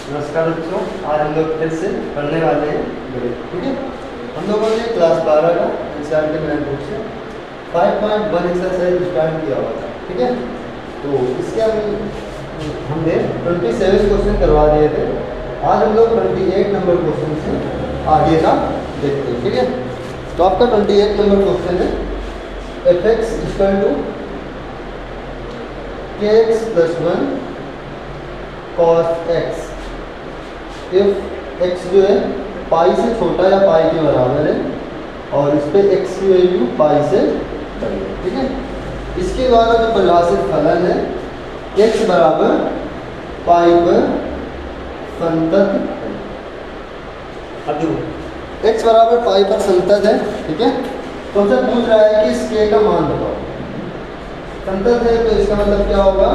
नमस्कार बच्चों, आज हम लोग फिर से पढ़ने वाले हैं गणित। ठीक है, हम लोगों ने क्लास 12 का एनसीईआरटी मैथ बुक से 5.1 एक्सरसाइज स्टार्ट किया हुआ था। ठीक है, तो इसके हमने 27 क्वेश्चन करवा दिए थे। आज हम लोग 28 नंबर क्वेश्चन से आगे का देखते हैं। ठीक है, तो आपका 28 नंबर क्वेश्चन है f(x) = kx + 1 cos x if x जो है पाई से छोटा या पाई के बराबर है और इस पे x की वैल्यू पाई से बड़ी है। ठीक है, इसके द्वारा जो परिभाषित फलन है x बराबर पाई पर संतत है। अब देखो x बराबर पाई पर संतत है। ठीक है, तो हमसे पूछ रहा है कि इस k का मान बताओ। संतत है तो इसका मतलब क्या होगा,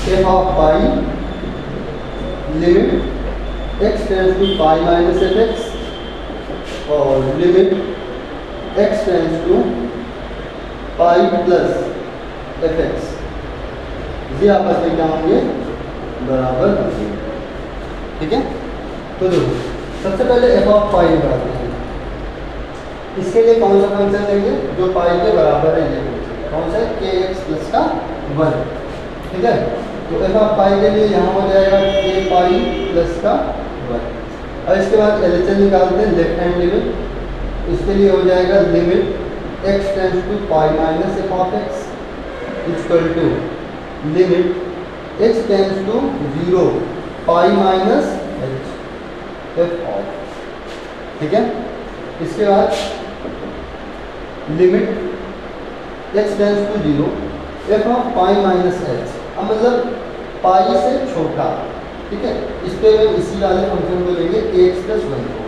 f(पाई) limit x tends to pi minus f(x) और limit x tends to pi plus f(x) ये आपस में क्या होंगे, बराबर होंगे। ठीक है, तो देखो सबसे पहले f(पाई) निकालते हैं। इसके लिए कौन सा फंक्शन लेंगे जो पाई के बराबर है, ये कौन सा है, kx + 1। ठीक है, तो f(पाई) के लिए यहाँ हो जाएगा k पाई + 1। और इसके बाद LHS निकालते हैं, लेफ्ट हैंड लिमिट। इसके लिए हो जाएगा limit x tends to pi minus f(x) equal to limit x tends to 0 pi minus h f(। ठीक है, इसके बाद लिमिट x टेंड्स टू 0 f(पाई माइनस h), अब मतलब पाई से छोटा। ठीक है, इस पे इसी वाले फंक्शन को लेंगे kx + 1 को।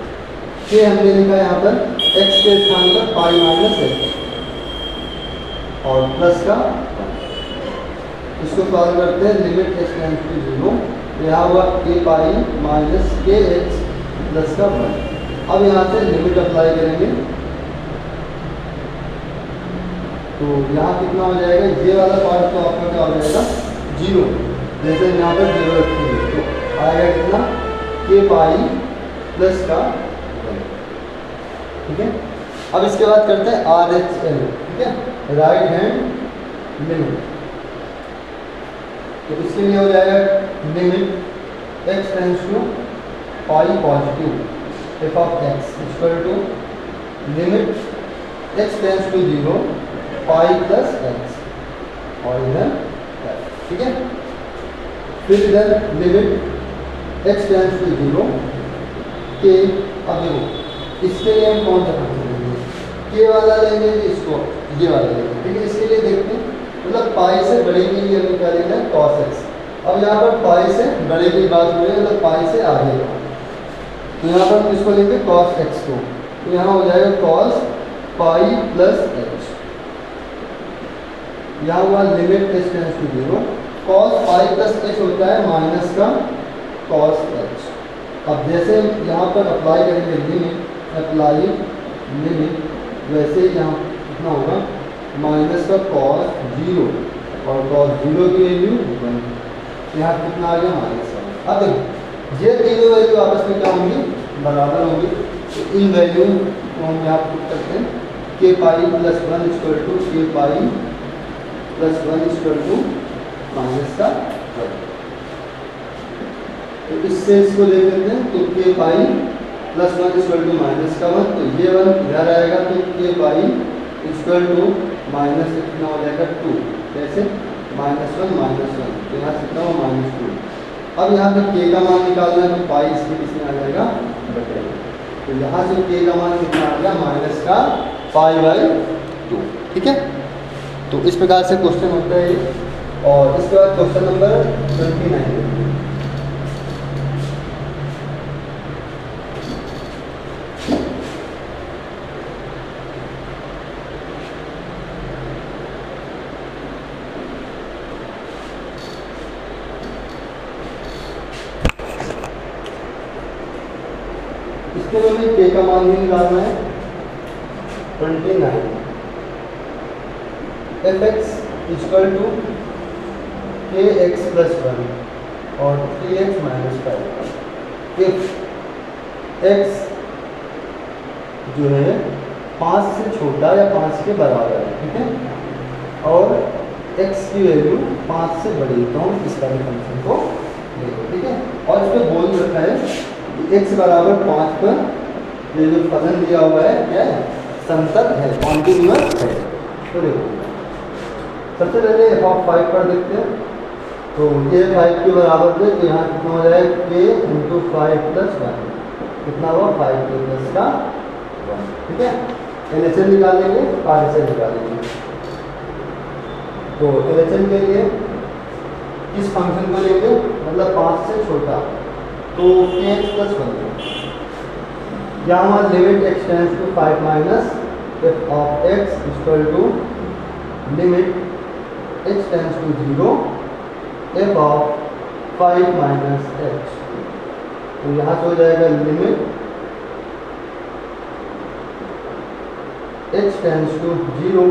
k हमने लिखा यहाँ पर x के स्थान पर पाई माइनस h और प्लस का 1। इसको सॉल्व करते हैं, लिमिट x टेंड्स टू 0, यहाँ हुआ k pi minus kx plus का 1। अब यहाँ से लिमिट अप्लाई करेंगे तो यहाँ कितना हो जाएगा, ये वाला पार्ट तो आपका क्या हो जाएगा 0, जैसे यहाँ पर 0 रखेंगे तो आएगा कितना, k पाई प्लस का 1। ठीक है, अब इसके बाद करते हैं RHL। ठीक है, राइट हैंड लिमिट। तो इसके लिए हो जाएगा limit x tends to pi positive f(x) equal to limit x tends to 0 pi plus x और इधर। ठीक है, फिर इधर limit x tends to 0 k। अब देखो इसके लिए हम कौन सा फंक्शन लेंगे, k वाला लेंगे इसको, ये वाला लेंगे। ठीक है, इसके लिए देखते हैं, मतलब पाई से बड़े के लिए हमें क्या लेना है, cos x। अब यहाँ पर पाई से बड़े की बात हो रही है, मतलब पाई से आगे का, तो यहाँ पर हम इसको लेंगे cos x को, तो यहाँ हो जाएगा cos पाई प्लस h। यहाँ हुआ limit h tends to 0 cos pi plus h होता है माइनस का cos h। अब जैसे यहाँ पर अप्लाई करेंगे लिमिट, अप्लाई लिमिट, वैसे ही यहाँ कितना होगा, माइनस का cos 0 और cos 0 की वैल्यू 1। यहाँ कितना आ गया, -1। अब देखो ये तीनों वैल्यू आपस में क्या होंगी, बराबर होंगी। तो इन वैल्यू को हम यहाँ पुट करते हैं, k pi + 1 equal to k pi + 1 equal to minus का 1। तो इससे इसको ले लेते हैं, तो k pi + 1 equal to minus का 1, तो ये 1 इधर आएगा, तो k pi equal to minus कितना हो जाएगा 2। कैसे, -1 -1, तो यहाँ कितना हो -2। अब यहाँ पे k का मान निकालना है, तो पाई इसके किसमें आ जाएगा, बटे। तो यहाँ से k का मान कितना आ गया, माइनस का पाई/2। ठीक है, तो इस प्रकार से क्वेश्चन होता है ये। और इसके बाद क्वेश्चन नंबर 29। इसके लिए हमें k का मान भी निकालना है 29। f(x) इक्वल टू kx + 1 और 3x माइनस 5 इफ x जो है 5 से छोटा या 5 के बराबर है, ठीक है, और x की वैल्यू 5 से बड़ी, तो हम इस वाले फंक्शन को लेंगे, ठीक है। और इस पर बोल रखा है कि x बराबर 5 पर ये जो फलन दिया हुआ है क्या है, संतत है, कॉन्टिन्यूअस है। तो देखो सबसे पहले f(5) पर देखते हैं, तो ये 5 के बराबर थे, तो यहाँ कितना हो जाएगा k इंटू 5 प्लस 1, कितना हुआ 5 के प्लस का 1, ठीक है। LHS निकालेंगे, RHS निकालेंगे, तो LHS के लिए इस फंक्शन को लेंगे, मतलब 5 से छोटा, तो kx प्लस 1, यहाँ हमारा limit x tends to 5 minus f of x equal to limit h tends to 0 f of 5 minus h, तो यहाँ से हो जाएगा लिमिट h टेंड्स टू 0।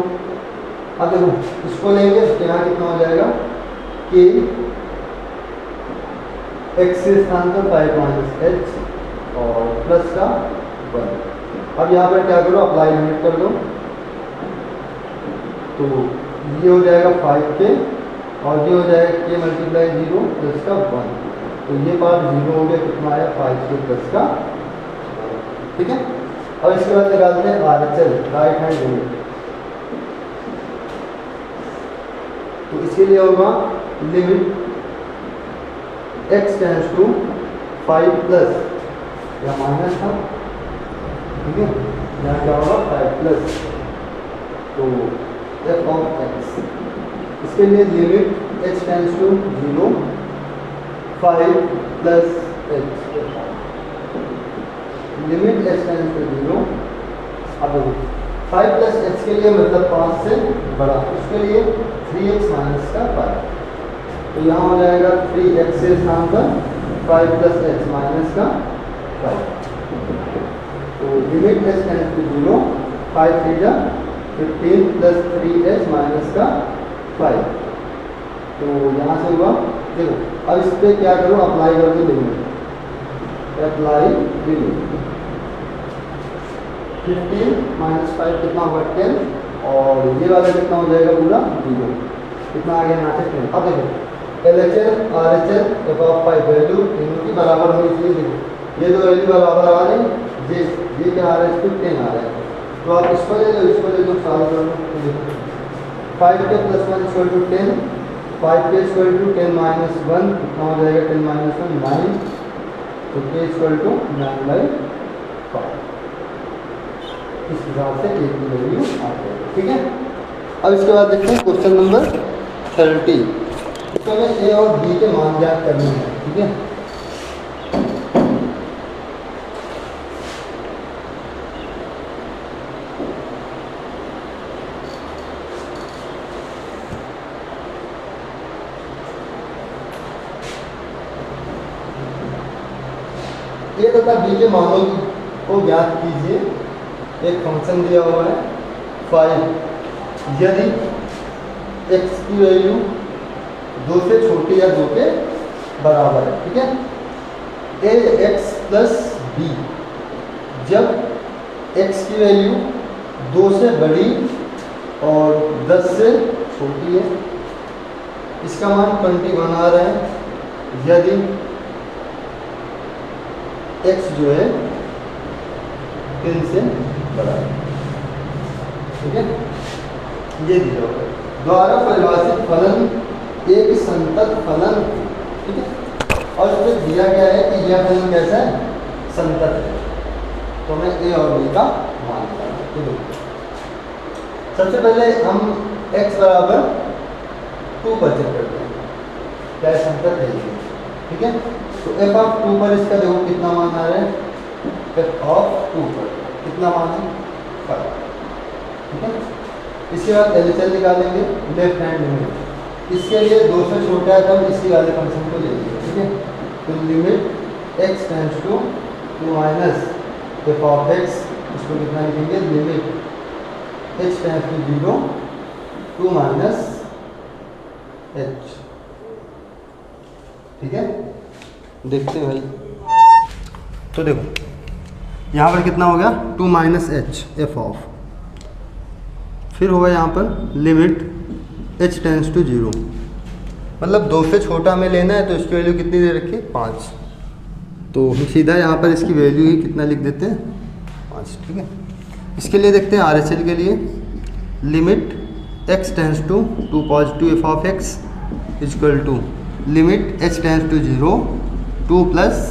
अब देखो इसको लेंगे तो यहाँ कितना हो जाएगा कि x के स्थान पर 5 माइनस h और प्लस का 1। अब यहाँ पर क्या करो, अप्लाई लिमिट कर दो, तो ये हो जाएगा 5k और ये हो जाएगा k मल्टीप्लाई 0 प्लस का 1, तो ये पार्ट 0 हो गया, कितना आया 5k प्लस का 1, ठीक है। अब इसके बाद निकालते हैं RHS, राइट हैंड लिमिट, तो इसके लिए होगा limit x tends to 5 plus या माइनस था, ठीक है, यहाँ क्या होगा 5 प्लस, तो f ऑफ x, इसके लिए limit h tends to 0 5 plus h, limit h tends to 0, अब 5 प्लस h के लिए मतलब 5 से बड़ा, उसके लिए 3x माइनस का 5, तो यहाँ हो जाएगा 3x के स्थान पर 5 प्लस h माइनस का 5, तो लिमिट h टेंड्स टू 0 5 3 जा 15 प्लस 3h माइनस का 5, तो यहाँ से हुआ, देखो अब इस पर क्या करो, अप्लाई कर दो लिमिट, अप्लाई लिमिट 15 माइनस 5 कितना होगा 10, और ये वाला कितना हो जाएगा पूरा 0, कितना आ गया यहाँ से 10। अब देखो LHS RHS f of 5 value तीनों की बराबर होनी चाहिए, देखो ये दो वैल्यू बराबर आ रही है, ये क्या आ रहा है, इसको 10 आ रहा है, तो आप इसको ले लो, इसको ले लो, सॉल्व कर लो, 5k plus 1 equal to 10, 5k equal to 10 minus 1, कितना हो जाएगा 10 माइनस 1 9, तो k इक्वल टू 9/5, इस हिसाब से k की वैल्यू आ जाएगी, ठीक है। अब इसके बाद देखते हैं क्वेश्चन नंबर 30, इसमें हमें a और b के मान ज्ञात करने हैं, ठीक है। a तथा b के मानों को ज्ञात कीजिए। एक फंक्शन दिया हुआ है 5, यदि x की वैल्यू 2 से छोटी या 2 के बराबर है, ठीक है। ax प्लस b, जब x की वैल्यू 2 से बड़ी और 10 से छोटी है, इसका मान 21 आ रहा है, यदि x जो है 3 से बड़ा है, ठीक है। ये दिया हुआ है, द्वारा परिभाषित फलन एक संतत फलन, ठीक है, और इसमें दिया गया है कि यह फलन कैसा है, संतत है, तो हमें a और b का मान निकालना है। तो सबसे पहले हम x बराबर 2 पर चेक करते हैं, क्या संतत है ये, ठीक है। तो f ऑफ 2 पर इसका देखो कितना मान आ रहा है, f ऑफ 2 पर कितना मान है 5, ठीक है। इसके बाद LHS निकालेंगे, लेफ्ट हैंड लिमिट, इसके लिए 2 से छोटा है तब इसी वाले फंक्शन को लेंगे, ठीक है। तो limit x tends to 2 minus f of x, इसको कितना लिखेंगे, limit h tends to 0 2 minus h, ठीक है, देखते हैं भाई। तो देखो यहाँ पर कितना हो गया 2 माइनस एच एफ ऑफ, फिर होगा यहाँ पर लिमिट h टेंस टू 0, मतलब 2 से छोटा हमें लेना है तो इसकी वैल्यू कितनी दे रखी है 5, तो हम सीधा यहाँ पर इसकी वैल्यू ही कितना लिख देते हैं 5। ठीक है, इसके लिए देखते हैं RHL के लिए limit x tends to 2 positive f of x equal to limit h tends to 0 2 plus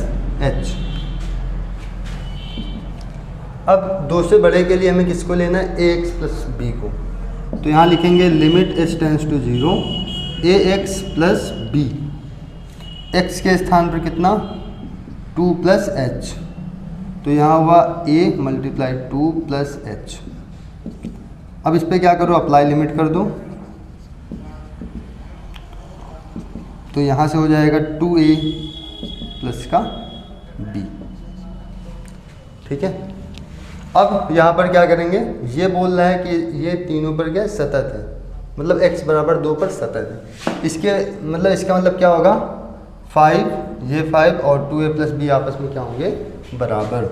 h। अब 2 से बड़े के लिए हमें किसको लेना है ax प्लस b को, तो यहाँ लिखेंगे limit h tends to 0 ax plus b, x के स्थान पर कितना 2 प्लस h, तो यहाँ हुआ a मल्टीप्लाई 2 प्लस h। अब इस पर क्या करो अप्लाई लिमिट कर दो, तो यहाँ से हो जाएगा 2a प्लस का b। ठीक है, अब यहाँ पर क्या करेंगे, ये बोल रहा है कि ये तीनों पर क्या सतत है, मतलब x बराबर 2 पर सतत है। इसके मतलब इसका मतलब क्या होगा 5 ये 5 और 2a प्लस b आपस में क्या होंगे बराबर,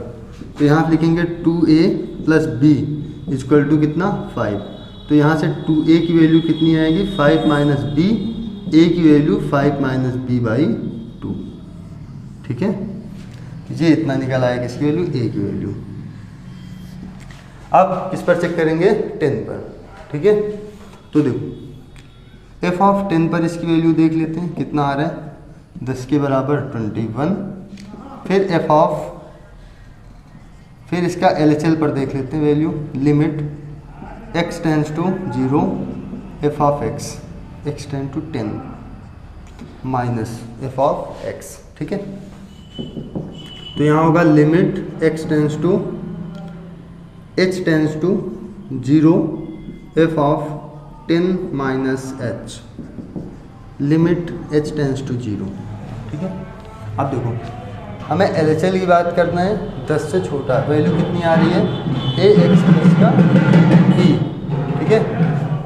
तो यहाँ लिखेंगे 2a plus b equal to कितना 5, तो यहाँ से 2a की वैल्यू कितनी आएगी 5 माइनस b, a की वैल्यू 5 माइनस b बाई 2। ठीक है, ये इतना निकल आएगा इसकी वैल्यू a की वैल्यू। अब किस पर चेक करेंगे 10 पर। ठीक है, तो देखो f ऑफ 10 पर इसकी वैल्यू देख लेते हैं कितना आ रहा है 10 के बराबर 21, फिर f ऑफ, फिर इसका LHL पर देख लेते हैं value limit x tends to 0 f of x tends to 10 minus f of x। ठीक है, तो यहाँ होगा limit x tends to h tends to 0 f of 10 minus h limit h tends to 0। ठीक है, अब देखो हमें LHL की बात करना है 10 से छोटा, वैल्यू कितनी आ रही है ax प्लस का b। ठीक है,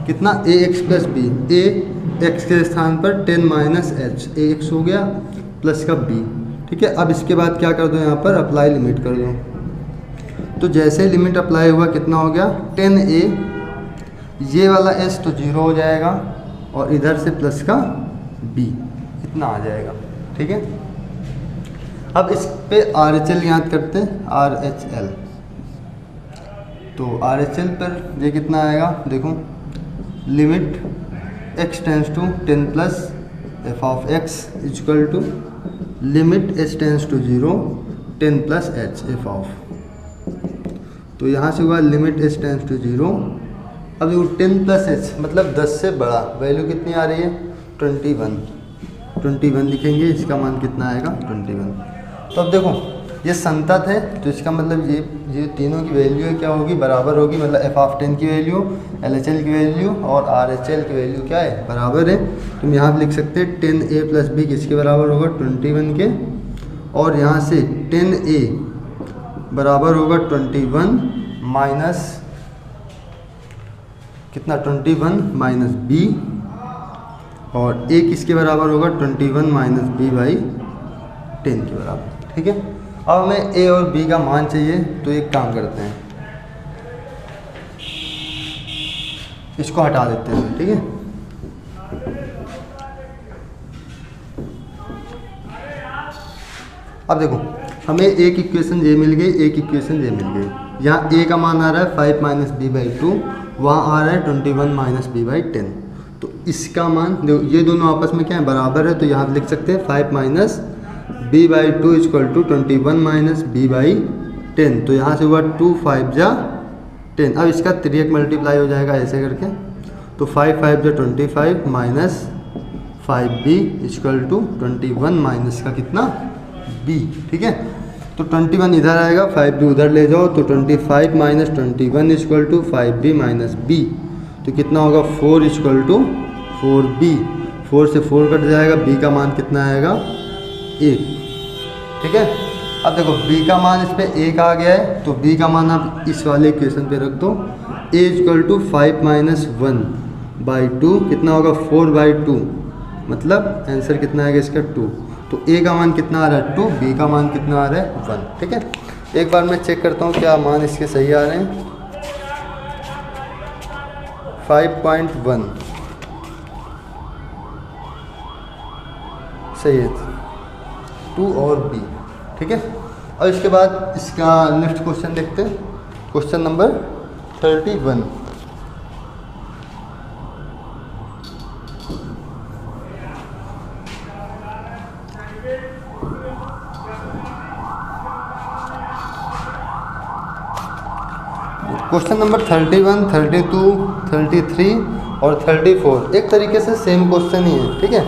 कितना ax plus b, a x के स्थान पर 10 माइनस h ax हो गया प्लस का b। ठीक है, अब इसके बाद क्या कर दो यहाँ पर अप्लाई लिमिट कर दो, तो जैसे लिमिट अप्लाई हुआ कितना हो गया 10a, ये वाला s तो 0 हो जाएगा और इधर से प्लस का b इतना आ जाएगा। ठीक है, अब इस पे RHL याद करते हैं RHL, तो RHL पर ये कितना आएगा देखो limit x tends to 10 plus f of x equal to limit h tends to 0 10 plus h f of, तो यहाँ से हुआ लिमिट h टेंस टू 0। अब देखो 10 प्लस h मतलब 10 से बड़ा, वैल्यू कितनी आ रही है 21 लिखेंगे, इसका मान कितना आएगा 21। तो अब देखो ये संतत है, तो इसका मतलब ये तीनों की वैल्यू क्या होगी बराबर होगी, मतलब f ऑफ 10 की वैल्यू LHL की वैल्यू और RHL की वैल्यू क्या है बराबर है। तुम यहाँ लिख सकते हैं 10a प्लस b किसके बराबर होगा 21 के, और यहाँ से 10a बराबर होगा 21 माइनस कितना 21 माइनस b, और a किसके बराबर होगा 21 माइनस b बाई 10 के बराबर। ठीक है, अब हमें a और b का मान चाहिए, तो एक काम करते हैं इसको हटा देते हैं। ठीक है, अब देखो हमें एक इक्वेशन ये मिल गई, एक इक्वेशन ये मिल गई। यहाँ a का मान आ रहा है 5 माइनस बी बाई 2, वहाँ आ रहा है 21 माइनस बी बाई 10। तो इसका मान देखो ये दोनों आपस में क्या है बराबर है, तो यहाँ लिख सकते हैं 5 minus b by 2 equal to 21 minus b by 10। तो यहाँ से हुआ 2 5 जा 10। अब इसका 3 मल्टीप्लाई हो जाएगा ऐसे करके, तो 5 5 जा 25 minus 5b equal to 21 minus का कितना b। ठीक है, तो 21 इधर आएगा, 5b उधर ले जाओ, तो 25 माइनस 21 equal to 5b minus b, तो कितना होगा 4 इक्वल टू 4b। 4 से 4 कट जाएगा, b का मान कितना आएगा 1। ठीक है, अब देखो b का मान इस पे 1 आ गया है, तो b का मान आप इस वाले इक्वेशन पे रख दो, a equal to 5 minus 1 by 2 कितना होगा 4 बाई 2, मतलब आंसर कितना आएगा इसका 2। तो ए का मान कितना आ रहा है 2, बी का मान कितना आ रहा है 1। ठीक है, एक बार मैं चेक करता हूँ क्या मान इसके सही आ रहे हैं। 5.1 सही है, 2 और बी। ठीक है, और इसके बाद इसका नेक्स्ट क्वेश्चन देखते हैं, क्वेश्चन नंबर 31। क्वेश्चन नंबर 31, 32, 33 और 34 एक तरीके से सेम क्वेश्चन ही है। ठीक है,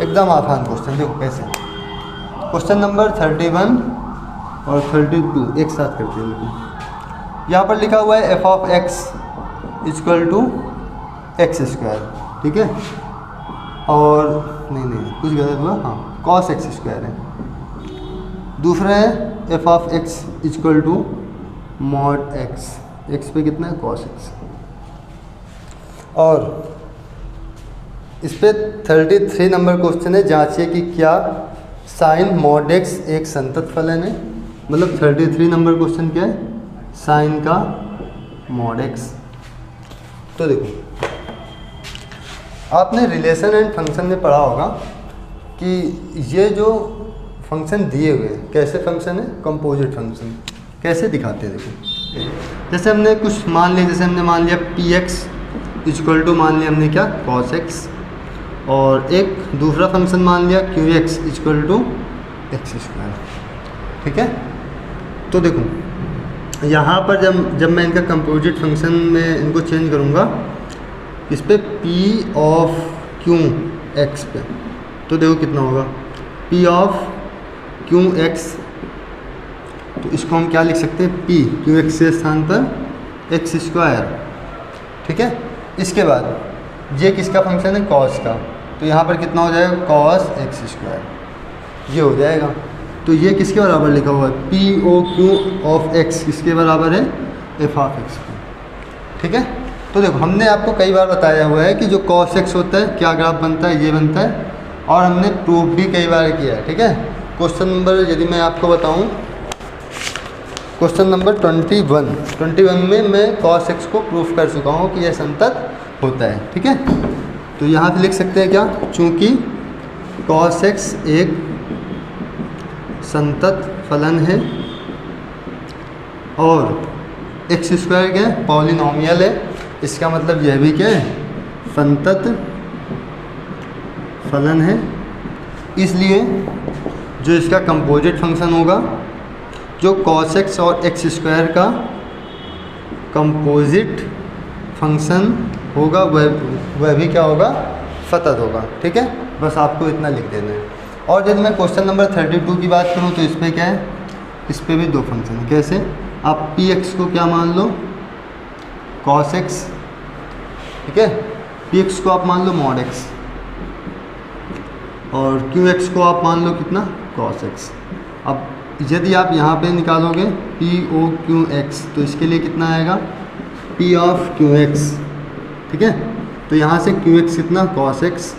एकदम आसान क्वेश्चन। देखो कैसे, क्वेश्चन नंबर 31 और 32 एक साथ करते हैं। देखो यहाँ पर लिखा हुआ है f of x equal to x square. ठीक है, और नहीं कुछ गलत हुआ, हाँ cos x स्क्वायर है। दूसरा है f of x equal to mod x, x पे कितना है cos x। और इस पे 33 नंबर क्वेश्चन है, जांचिए कि क्या साइन मॉड x एक संतत फलन है। मतलब 33 नंबर क्वेश्चन क्या है, साइन का मॉड x। तो देखो आपने रिलेशन एंड फंक्शन में पढ़ा होगा कि ये जो फंक्शन दिए हुए हैं कैसे फंक्शन है, कंपोजिट फंक्शन। कैसे दिखाते हैं, देखो जैसे हमने कुछ मान लिया, जैसे हमने मान लिया px इक्वल टू मान लिया हमने क्या cos x, और एक दूसरा फंक्शन मान लिया qx equal to x square. ठीक है, तो देखो यहाँ पर जब मैं इनका कंपोजिट फंक्शन में इनको चेंज करूँगा इस पे p ऑफ q x पे, तो देखो कितना होगा p ऑफ q x। तो इसको हम क्या लिख सकते हैं, p qx के स्थान पर एक्स स्क्वायर। ठीक है, इसके बाद ये किसका फंक्शन है, cos का, तो यहाँ पर कितना हो जाएगा cos x स्क्वायर, ये हो जाएगा। तो ये किसके बराबर लिखा हुआ है, p o q of x किसके बराबर है, f ऑफ x के। ठीक है, तो देखो हमने आपको कई बार बताया हुआ है कि जो cos x होता है क्या ग्राफ बनता है, ये बनता है, और हमने प्रूफ भी कई बार किया है। ठीक है, क्वेश्चन नंबर यदि मैं आपको बताऊँ, क्वेश्चन नंबर 21 में मैं cos x को प्रूफ कर चुका हूँ कि यह संतत होता है। ठीक है, तो यहाँ से लिख सकते हैं क्या, चूँकि cos x एक संतत फलन है और एक्स स्क्वायर क्या है, पॉलिनॉमियल है, इसका मतलब यह भी क्या है, संतत फलन है। इसलिए जो इसका कंपोजिट फंक्शन होगा, जो cos x और एक्स स्क्वायर का कंपोजिट फंक्शन होगा वह भी क्या होगा, सतत होगा। ठीक है, बस आपको इतना लिख देना है। और यदि मैं क्वेश्चन नंबर 32 की बात करूं तो इस पर क्या है, इस पर भी दो फंक्शन है। कैसे, आप px को क्या मान लो cos x। ठीक है, px को आप मान लो mod x और qx को आप मान लो कितना cos x। अब यदि आप यहाँ पे निकालोगे p o q x तो इसके लिए कितना आएगा p ऑफ qx। ठीक है, तो यहाँ से qx कितना cos x,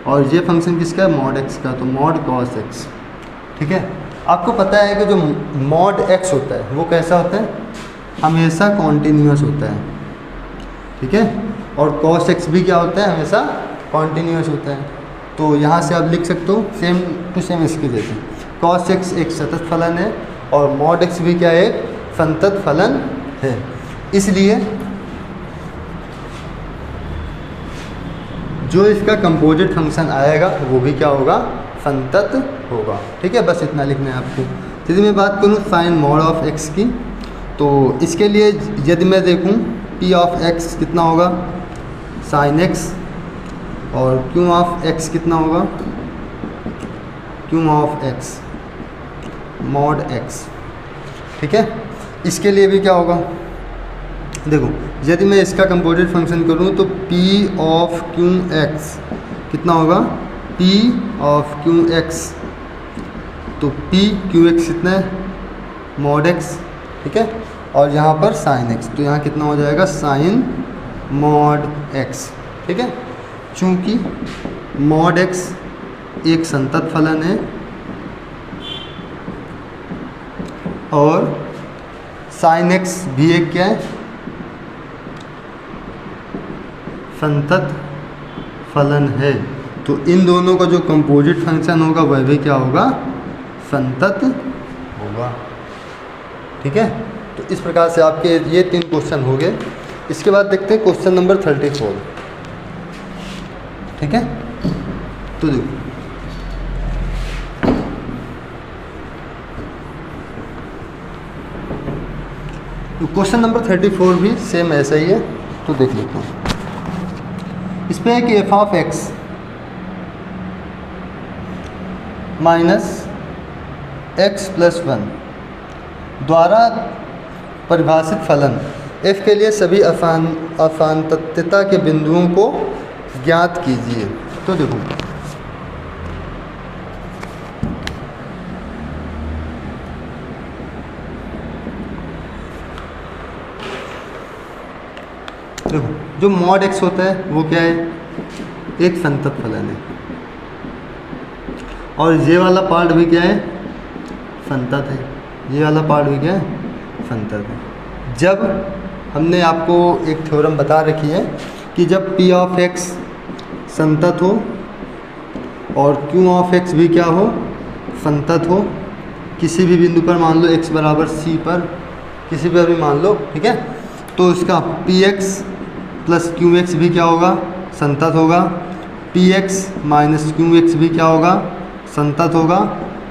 और ये फंक्शन किसका है, mod x का, तो mod cos x। ठीक है, आपको पता है कि जो mod x होता है वो कैसा होता है, हमेशा कॉन्टीन्यूअस होता है। ठीक है, और cos x भी क्या होता है, हमेशा कॉन्टीन्यूअस होता है। तो यहाँ से आप लिख सकते हो सेम टू सेम इसके जैसे, cos x एक सतत फलन है और mod x भी क्या है, एक संतत फलन है। इसलिए जो इसका कंपोजिट फंक्शन आएगा वो भी क्या होगा, संतत होगा। ठीक है, बस इतना लिखना है आपको। यदि मैं बात करूँ साइन मॉड ऑफ x की, तो इसके लिए यदि मैं देखूँ p ऑफ x कितना होगा साइन x, और q ऑफ x कितना होगा q of x mod x। ठीक है, इसके लिए भी क्या होगा, देखो यदि मैं इसका कंपोजिट फंक्शन करूँ तो p ऑफ q x कितना होगा, p ऑफ q x, तो p q x कितना है मॉड x। ठीक है, और यहाँ पर साइन x, तो यहाँ कितना हो जाएगा साइन मॉड x। ठीक है, चूँकि मॉड x एक संतत फलन है और sin x भी एक क्या है, संतत फलन है। तो इन दोनों का जो कंपोजिट फंक्शन होगा वह भी क्या होगा, संतत होगा। ठीक है, तो इस प्रकार से आपके ये 3 क्वेश्चन हो गए। इसके बाद देखते हैं क्वेश्चन नंबर 34। ठीक है, तो देखो तो क्वेश्चन नंबर 34 भी सेम ऐसा ही है। तो देख लेते हैं, इस पे है कि F of x minus x plus 1 द्वारा परिभाषित फलन f के लिए सभी असांतत्यता के बिंदुओं को ज्ञात कीजिए। तो देखो जो मॉड x होता है वो क्या है, एक संतत फलन है, और ये वाला पार्ट भी क्या है, संतत है। ये वाला पार्ट भी क्या है, संतत है। जब हमने आपको एक थ्योरम बता रखी है कि जब p ऑफ x संतत हो और q ऑफ x भी क्या हो, संतत हो, किसी भी बिंदु पर मान लो x बराबर c पर किसी पर भी मान लो, ठीक है, तो इसका px प्लस qx भी क्या होगा, संतत होगा। px माइनस qx भी क्या होगा, संतत होगा।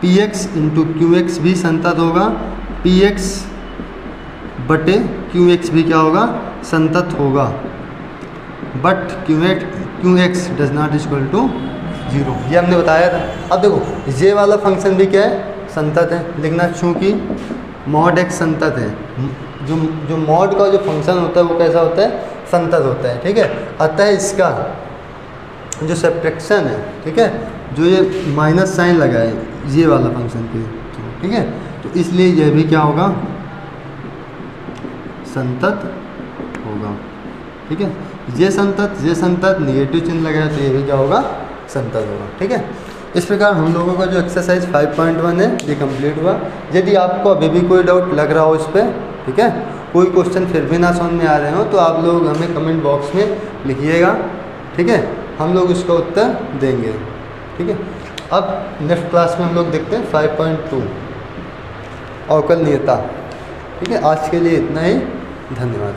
px इंटू qx भी संतत होगा। px बटे qx भी क्या होगा, संतत होगा। But qx does not equal to 0, ये हमने बताया था। अब देखो ये वाला फंक्शन भी क्या है, संतत है, लिखना चूँकि मॉड x संतत है। जो मॉड का जो फंक्शन होता है वो कैसा होता है, संतत होता है। ठीक है, अतः इसका जो सब्ट्रैक्शन है, ठीक है, जो ये माइनस साइन लगा है ये वाला फंक्शन पे, ठीक है, तो इसलिए यह भी क्या होगा, संतत होगा। ठीक है, ये संतत निगेटिव चिन्ह लगा है तो ये भी क्या होगा, संतत होगा। ठीक है, इस प्रकार हम लोगों का जो एक्सरसाइज 5.1 है ये कंप्लीट हुआ। यदि आपको अभी भी कोई डाउट लग रहा हो इस पर, ठीक है, कोई क्वेश्चन फिर भी ना समझ में आ रहे हो तो आप लोग हमें कमेंट बॉक्स में लिखिएगा। ठीक है, हम लोग इसका उत्तर देंगे। ठीक है, अब नेक्स्ट क्लास में हम लोग देखते हैं 5.2 अवकलनीयता। ठीक है, आज के लिए इतना ही, धन्यवाद।